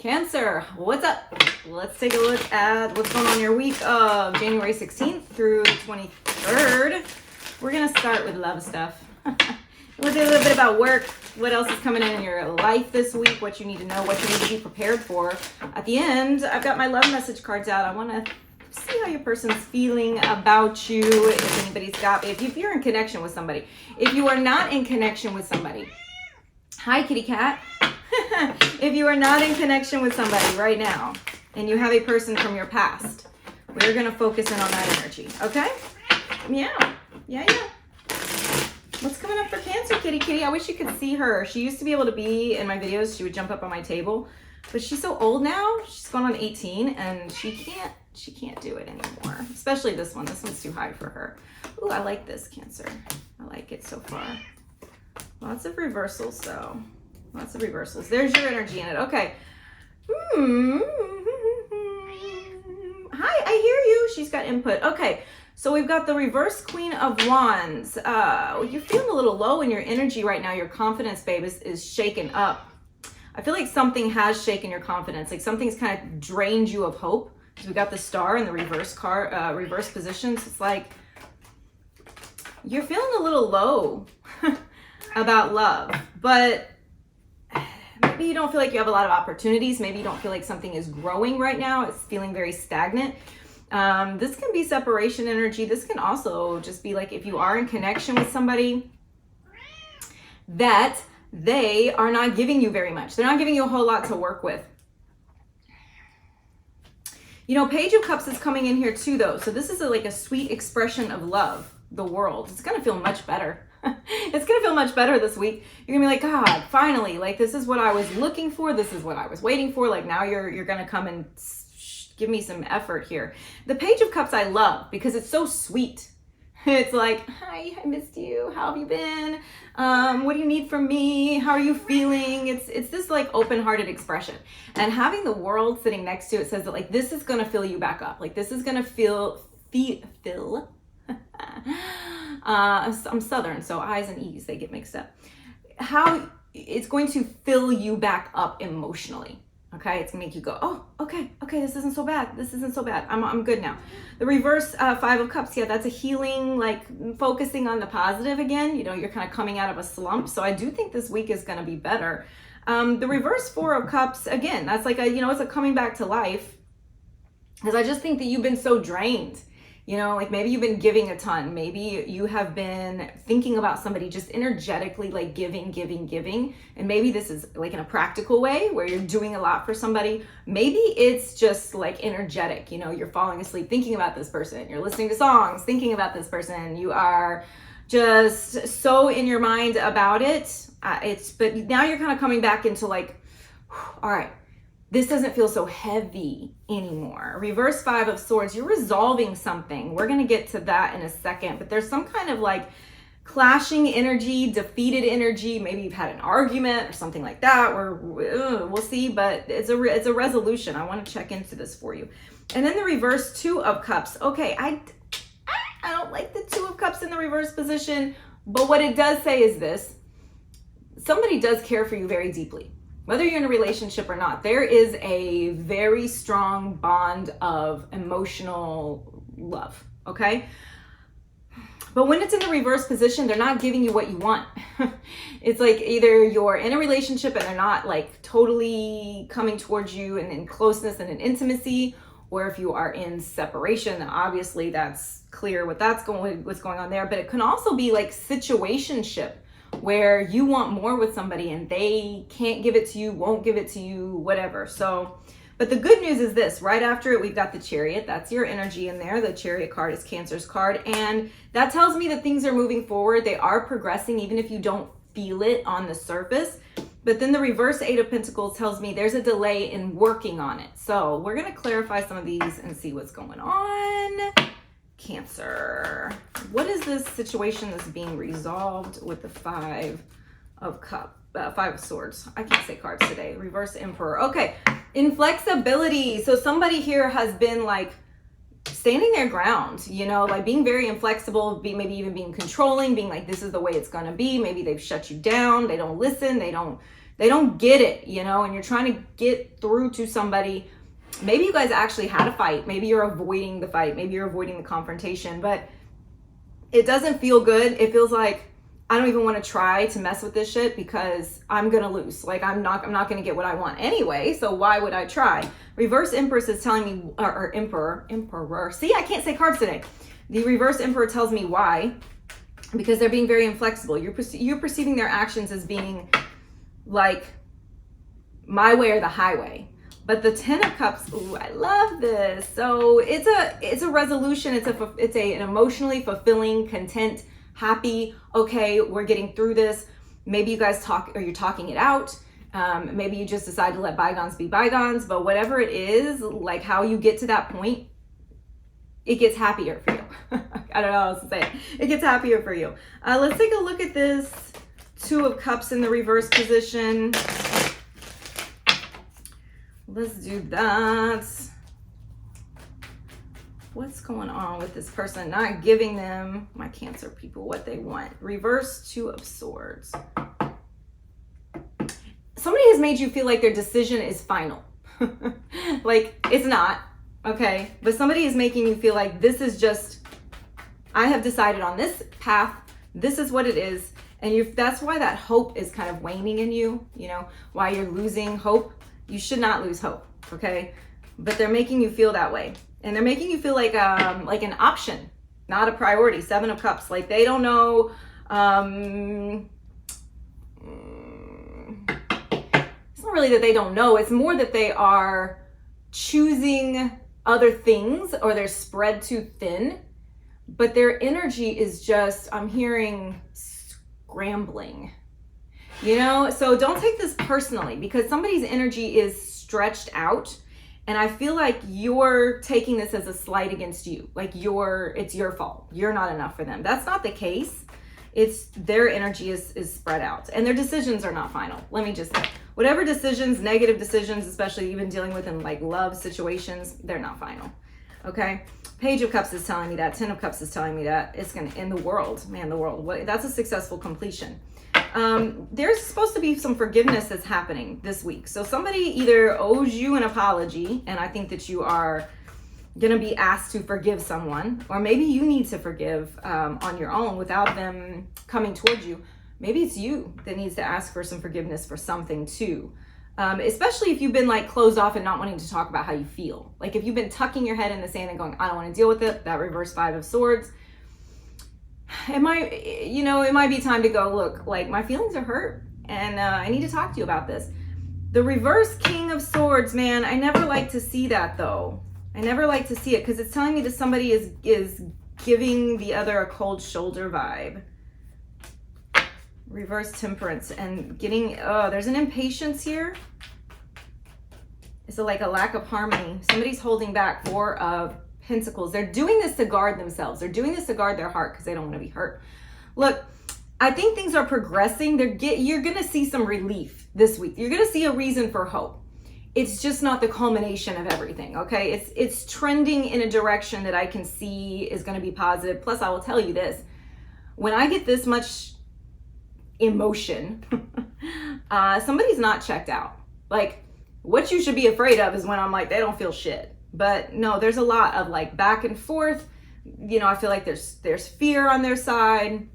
Cancer, what's up? Let's take a look at what's going on in your week of January 16th through 23rd. We're going to start with love stuff. We'll do a little bit about work, what else is coming in your life this week, what you need to know, what you need to be prepared for. At the end, I've got my love message cards out. I want to see how your person's feeling about you, if anybody's got, if you're in connection with somebody. If you are not in connection with somebody, hi kitty cat. If you are not in connection with somebody right now and you have a person from your past, we're going to focus in on that energy, okay? Yeah. What's coming up for Cancer, kitty? I wish you could see her. She used to be able to be in my videos. She would jump up on my table, but she's so old now. She's going on 18 and she can't do it anymore, especially this one. This one's too high for her. Ooh, I like this, Cancer. I like it so far. Lots of reversals, though. Lots of reversals. There's your energy in it. Okay. Hi, I hear you. She's got input. Okay. So we've got the reverse Queen of Wands. You're feeling a little low in your energy right now. Your confidence, babe, is shaken up. I feel like something has shaken your confidence. Like something's kind of drained you of hope. So we got the star in the reverse reverse positions. It's like you're feeling a little low about love, but maybe you don't feel like you have a lot of opportunities. Maybe you don't feel like something is growing right now. It's feeling very stagnant. This can be separation energy. This can also just be like if you are in connection with somebody that they are not giving you very much. They're not giving you a whole lot to work with. You know, Page of Cups is coming in here too, though. So this is like a sweet expression of love, the world. It's going to feel much better. It's going to feel much better this week. You're going to be like, God, finally, like this is what I was looking for. This is what I was waiting for. Like now you're going to come and give me some effort here. The Page of Cups I love because it's so sweet. It's like, hi, I missed you. How have you been? What do you need from me? How are you feeling? It's this like open-hearted expression. And having the world sitting next to it says that like this is going to fill you back up. Like this is going to fill I'm Southern, so I's and E's, they get mixed up. How it's going to fill you back up emotionally. Okay, it's gonna make you go, oh, okay, this isn't so bad. This isn't so bad. I'm good now. The reverse Five of Cups, yeah, that's a healing, like focusing on the positive again. You know, you're kind of coming out of a slump. So I do think this week is gonna be better. The reverse Four of Cups, again, that's like it's a coming back to life. Because I just think that you've been so drained. You know, like maybe you've been giving a ton. Maybe you have been thinking about somebody just energetically like giving. And maybe this is like in a practical way where you're doing a lot for somebody. Maybe it's just like energetic. You know, you're falling asleep thinking about this person. You're listening to songs thinking about this person. You are just so in your mind about it. But now you're kind of coming back into like, all right. This doesn't feel so heavy anymore. Reverse Five of Swords, you're resolving something. We're gonna get to that in a second, but there's some kind of like clashing energy, defeated energy. Maybe you've had an argument or something like that, or we'll see, but it's a resolution. I wanna check into this for you. And then the reverse Two of Cups. Okay, I don't like the Two of Cups in the reverse position, but what it does say is this. Somebody does care for you very deeply. Whether you're in a relationship or not, there is a very strong bond of emotional love, okay? But when it's in the reverse position, they're not giving you what you want. It's like either you're in a relationship and they're not like totally coming towards you and in closeness and in intimacy, or if you are in separation, then obviously that's clear what's going on there. But it can also be like situationship, where you want more with somebody and they can't give it to you, won't give it to you, whatever. So, but the good news is this, right after it, we've got the Chariot. That's your energy in there. The Chariot card is Cancer's card. And that tells me that things are moving forward. They are progressing, even if you don't feel it on the surface. But then the reverse Eight of Pentacles tells me there's a delay in working on it. So we're going to clarify some of these and see what's going on. Cancer, what is this situation that's being resolved with the Five of Swords? I can't say cards today. Reverse Emperor. Okay, inflexibility. So somebody here has been like standing their ground, you know, like being very inflexible, maybe even being controlling, being like, this is the way it's going to be. Maybe they've shut you down. They don't listen. They don't They don't get it, you know, and you're trying to get through to somebody. Maybe you guys actually had a fight. Maybe you're avoiding the fight. Maybe you're avoiding the confrontation, but it doesn't feel good. It feels like I don't even want to try to mess with this shit because I'm going to lose. Like I'm not going to get what I want anyway. So why would I try? Reverse Empress is telling me, or Emperor. See, I can't say cards today. The Reverse Emperor tells me why, because they're being very inflexible. You're perceiving their actions as being like my way or the highway. But the Ten of Cups, ooh, I love this. So it's a resolution. It's an emotionally fulfilling, content, happy, okay, we're getting through this. Maybe you guys you're talking it out. Maybe you just decide to let bygones be bygones, but whatever it is, like how you get to that point, it gets happier for you. I don't know how else to say it. It gets happier for you. Let's take a look at this Two of Cups in the reverse position. Let's do that. What's going on with this person not giving them, my Cancer people, what they want? Reverse Two of Swords. Somebody has made you feel like their decision is final. Like it's not, okay? But somebody is making you feel like this is just, I have decided on this path. This is what it is. And that's why that hope is kind of waning in you, you know, why you're losing hope. You should not lose hope, okay? But they're making you feel that way. And they're making you feel like an option, not a priority. Seven of Cups, like they don't know. It's not really that they don't know. It's more that they are choosing other things or they're spread too thin. But their energy is just, I'm hearing scrambling. You know, so don't take this personally because somebody's energy is stretched out. And I feel like you're taking this as a slight against you. Like it's your fault. You're not enough for them. That's not the case. It's their energy is spread out and their decisions are not final. Let me just say, whatever decisions, negative decisions, especially even dealing with in like love situations, they're not final. Okay. Page of Cups is telling me that. Ten of Cups is telling me that. It's going to end the world, man, the world. That's a successful completion. There's supposed to be some forgiveness that's happening this week. So somebody either owes you an apology, and I think that you are going to be asked to forgive someone, or maybe you need to forgive on your own without them coming towards you. Maybe it's you that needs to ask for some forgiveness for something too. Especially if you've been like closed off and not wanting to talk about how you feel. Like if you've been tucking your head in the sand and going, I don't want to deal with it, that reverse Five of Swords. It might be time to go, look, like my feelings are hurt and I need to talk to you about this. The reverse King of Swords, man, I never like to see that though. I never like to see it because it's telling me that somebody is giving the other a cold shoulder vibe. Reverse Temperance and getting, there's an impatience here. It's like a lack of harmony. Somebody's holding back. Four of Pentacles. They're doing this to guard themselves. They're doing this to guard their heart because they don't want to be hurt. Look, I think things are progressing. You're going to see some relief this week. You're going to see a reason for hope. It's just not the culmination of everything, okay? It's trending in a direction that I can see is going to be positive. Plus, I will tell you this. When I get this much emotion, somebody's not checked out. Like, what you should be afraid of is when I'm like, they don't feel shit. But no, there's a lot of like back and forth. You know, I feel like there's fear on their side.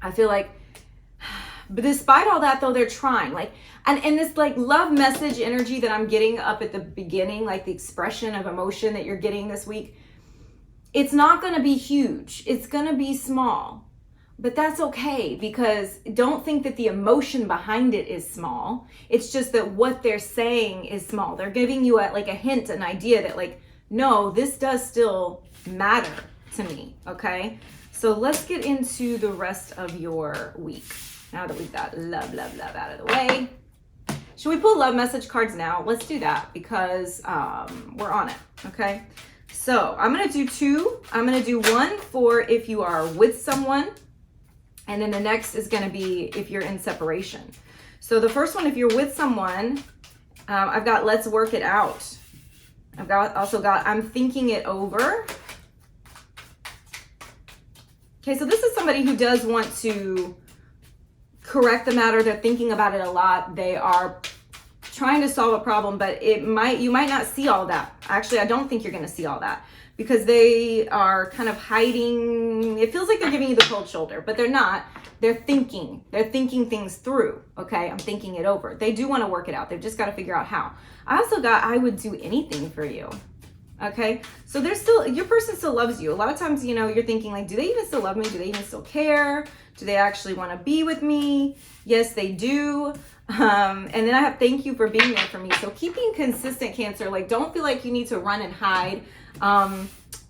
I feel like, but despite all that though, they're trying. Like, and this like love message energy that I'm getting up at the beginning, like the expression of emotion that you're getting this week, it's not going to be huge. It's going to be small. But that's okay because don't think that the emotion behind it is small. It's just that what they're saying is small. They're giving you a hint, an idea that like, no, this does still matter to me, okay? So let's get into the rest of your week. Now that we've got love out of the way. Should we pull love message cards now? Let's do that because we're on it, okay? So I'm going to do two. I'm going to do one for if you are with someone. And then the next is going to be if you're in separation. So the first one, if you're with someone, I've got let's work it out. I've also got I'm thinking it over. Okay, so this is somebody who does want to correct the matter. They're thinking about it a lot. They are trying to solve a problem, but you might not see all that. Actually, I don't think you're going to see all that, because they are kind of hiding. It feels like they're giving you the cold shoulder, but they're not. They're thinking things through. Okay, I'm thinking it over. They do want to work it out. They've just got to figure out how. I also got, I would do anything for you. Okay, so there's still, your person still loves you. A lot of times, you know, you're thinking like, do they even still love me? Do they even still care? Do they actually want to be with me? Yes, they do. And then I have, thank you for being there for me. So keeping consistent, Cancer. Like, don't feel like you need to run and hide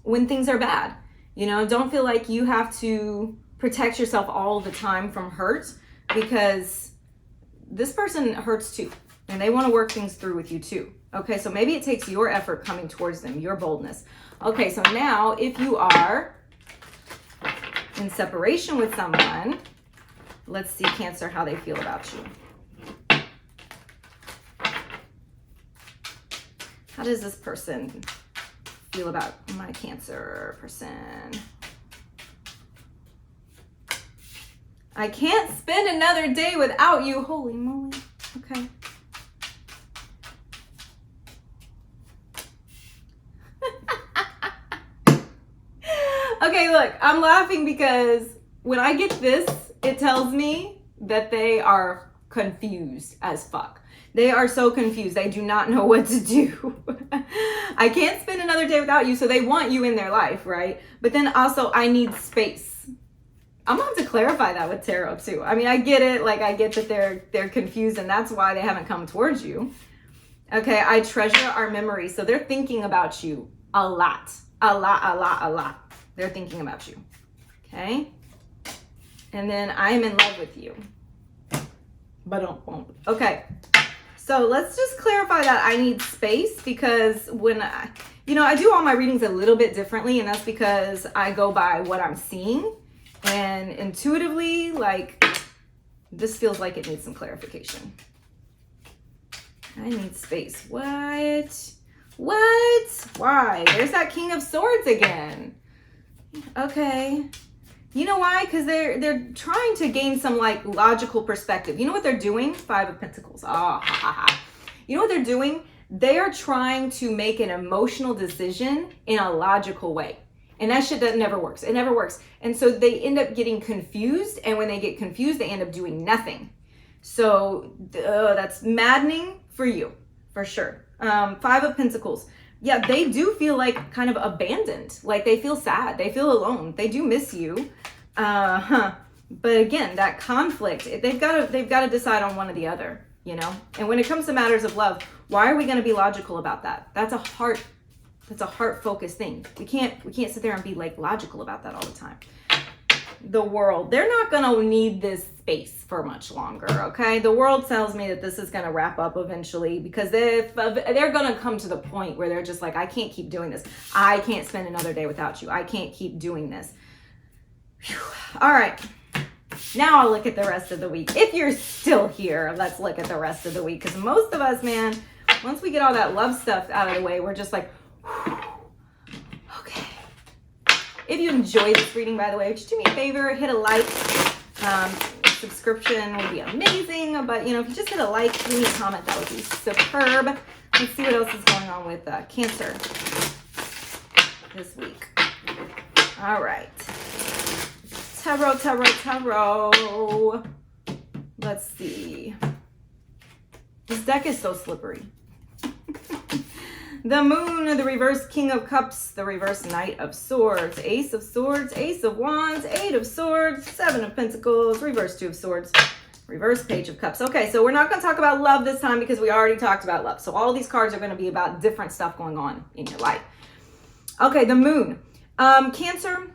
when things are bad. You know, don't feel like you have to protect yourself all the time from hurt, because this person hurts too, and they want to work things through with you too. Okay, so maybe it takes your effort coming towards them, your boldness. Okay, so now if you are in separation with someone, let's see, Cancer, how they feel about you. How does this person feel about my Cancer person? I can't spend another day without you. Holy moly. Okay. Okay, look, I'm laughing because when I get this, it tells me that they are confused as fuck. They are so confused. They do not know what to do. I can't spend another day without you. So they want you in their life, right? But then also I need space. I'm gonna have to clarify that with tarot too. I mean, I get it. Like, I get that they're confused, and that's why they haven't come towards you. Okay, I treasure our memories. So they're thinking about you a lot. They're thinking about you. Okay. And then I'm in love with you. But okay. So let's just clarify that I need space, because when I do all my readings a little bit differently, and that's because I go by what I'm seeing. And intuitively, like, this feels like it needs some clarification. I need space. What? Why? There's that King of Swords again. Okay. You know why? Because they're trying to gain some, like, logical perspective. You know what they're doing? Five of Pentacles. You know what they're doing? They are trying to make an emotional decision in a logical way. And that shit never works. It never works. And so they end up getting confused. And when they get confused, they end up doing nothing. So that's maddening for you, for sure. Five of Pentacles. Yeah, they do feel like kind of abandoned. Like, they feel sad. They feel alone. They do miss you. But again, that conflict, they've got to decide on one or the other, you know? And when it comes to matters of love, why are we going to be logical about that? That's a heart-focused thing. We can't sit there and be, like, logical about that all the time. The world, they're not going to need this space for much longer, okay? The world tells me that this is going to wrap up eventually, because they're going to come to the point where they're just like, I can't keep doing this. I can't spend another day without you. I can't keep doing this. Whew. All right. Now I'll look at the rest of the week. If you're still here, let's look at the rest of the week, because most of us, man, once we get all that love stuff out of the way, we're just like, okay. If you enjoyed this reading, by the way, just do me a favor, hit a like. Subscription would be amazing, but, you know, if you just hit a like, leave me a comment, that would be superb. Let's see what else is going on with Cancer this week. All right. Tarot. Let's see. This deck is so slippery. The Moon, the reverse King of Cups, the reverse Knight of Swords, Ace of Swords, Ace of Wands, Eight of Swords, Seven of Pentacles, reverse Two of Swords, reverse Page of Cups. Okay, so we're not going to talk about love this time, because we already talked about love. So all these cards are going to be about different stuff going on in your life. Okay, the Moon. Cancer,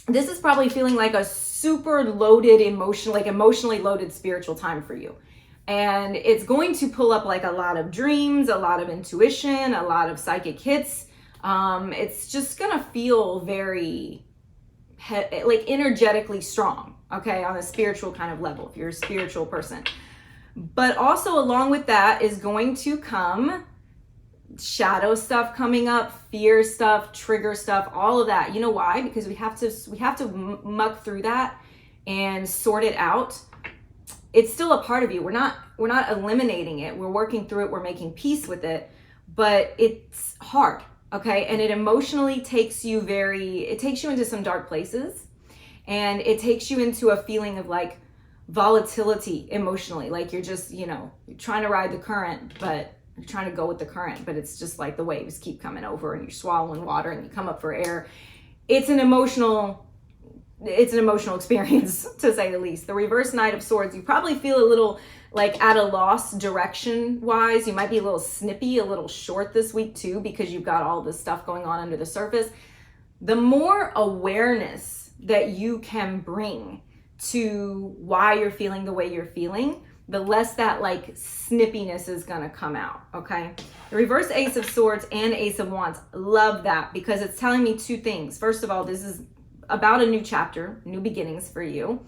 this is probably feeling like a super loaded emotionally loaded spiritual time for you. And it's going to pull up like a lot of dreams, a lot of intuition, a lot of psychic hits. It's just going to feel very like energetically strong, okay, on a spiritual kind of level, if you're a spiritual person. But also along with that is going to come shadow stuff coming up, fear stuff, trigger stuff, all of that. You know why? Because we have to muck through that and sort it out. it's still a part of you. We're not eliminating it. We're working through it. We're making peace with it, but it's hard. Okay. And it emotionally takes you into some dark places, and it takes you into a feeling of like volatility emotionally. Like you're just, you're trying to ride the current, but you're trying to go with the current, but it's just like the waves keep coming over and you're swallowing water and you come up for air. It's an emotional experience, to say the least. The reverse Knight of Swords, you probably feel a little like at a loss direction wise. You might be a little snippy, a little short this week too, because you've got all this stuff going on under the surface. The more awareness that you can bring to why you're feeling the way you're feeling, the less that like snippiness is gonna come out, okay? The reverse Ace of Swords and Ace of Wands, love that, because it's telling me two things. First of all, this is about a new chapter, new beginnings for you.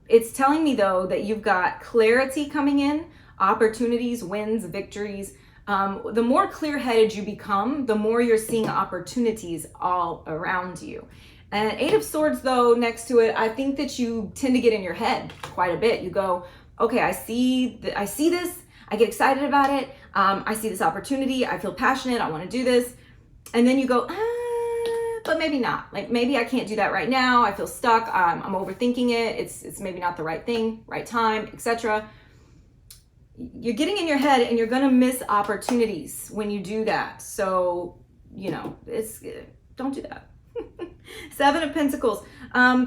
It's telling me though that you've got clarity coming in, opportunities, wins, victories. The more clear-headed you become, the more you're seeing opportunities all around you. And Eight of Swords though, next to it, I think that you tend to get in your head quite a bit. You go, okay, I see this, I get excited about it. I see this opportunity, I feel passionate, I want to do this. And then you go, but maybe not. Like maybe I can't do that right now. I feel stuck. I'm overthinking it. It's maybe not the right thing, right time, etc. You're getting in your head and you're going to miss opportunities when you do that. So, don't do that. Seven of Pentacles.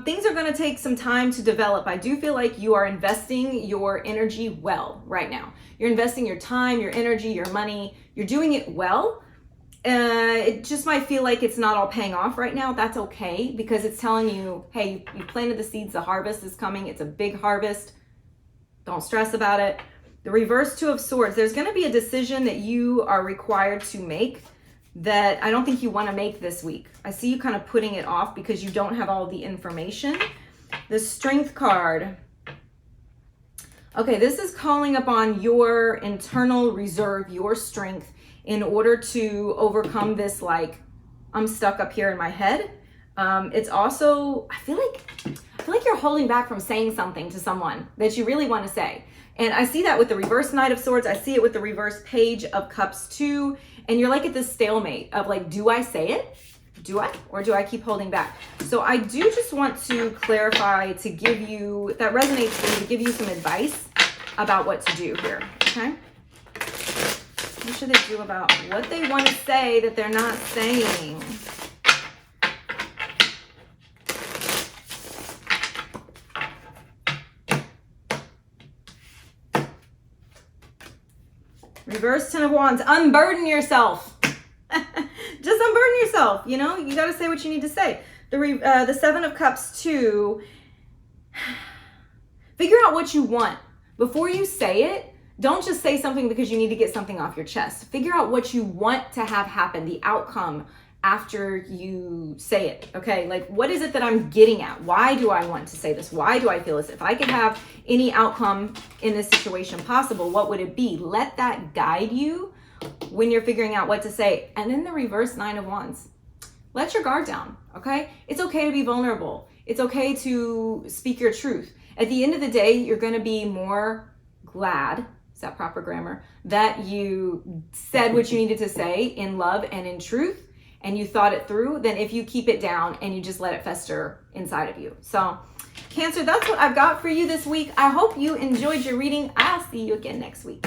Things are going to take some time to develop. I do feel like you are investing your energy well right now. You're investing your time, your energy, your money. You're doing it well. It just might feel like it's not all paying off right now. That's okay, because it's telling you, hey, you planted the seeds, the harvest is coming. It's a big harvest. Don't stress about it. The reverse Two of Swords, there's going to be a decision that you are required to make that I don't think you want to make this week. I see you kind of putting it off because you don't have all the information. The Strength card. Okay, this is calling upon your internal reserve, your strength, in order to overcome this, like, I'm stuck up here in my head. It's also, I feel like you're holding back from saying something to someone that you really want to say. And I see that with the reverse Knight of Swords. I see it with the reverse Page of Cups too. And you're like at this stalemate of like, do I say it? Do I? Or do I keep holding back? So I do just want to clarify, to give you, if that resonates for you, to give you some advice about what to do here, okay? What should they do about what they want to say that they're not saying? Reverse Ten of Wands, unburden yourself. Just unburden yourself, you got to say what you need to say. The Seven of Cups too, figure out what you want. Before you say it, don't just say something because you need to get something off your chest. Figure out what you want to have happen, the outcome after you say it, okay? Like, what is it that I'm getting at? Why do I want to say this? Why do I feel this? If I could have any outcome in this situation possible, what would it be? Let that guide you when you're figuring out what to say. And then the reverse Nine of Wands. Let your guard down, okay? It's okay to be vulnerable. It's okay to speak your truth. At the end of the day, you're going to be more glad, is that proper grammar, that you said what you needed to say in love and in truth, and you thought it through, than if you keep it down and you just let it fester inside of you. So, Cancer, that's what I've got for you this week. I hope you enjoyed your reading. I'll see you again next week.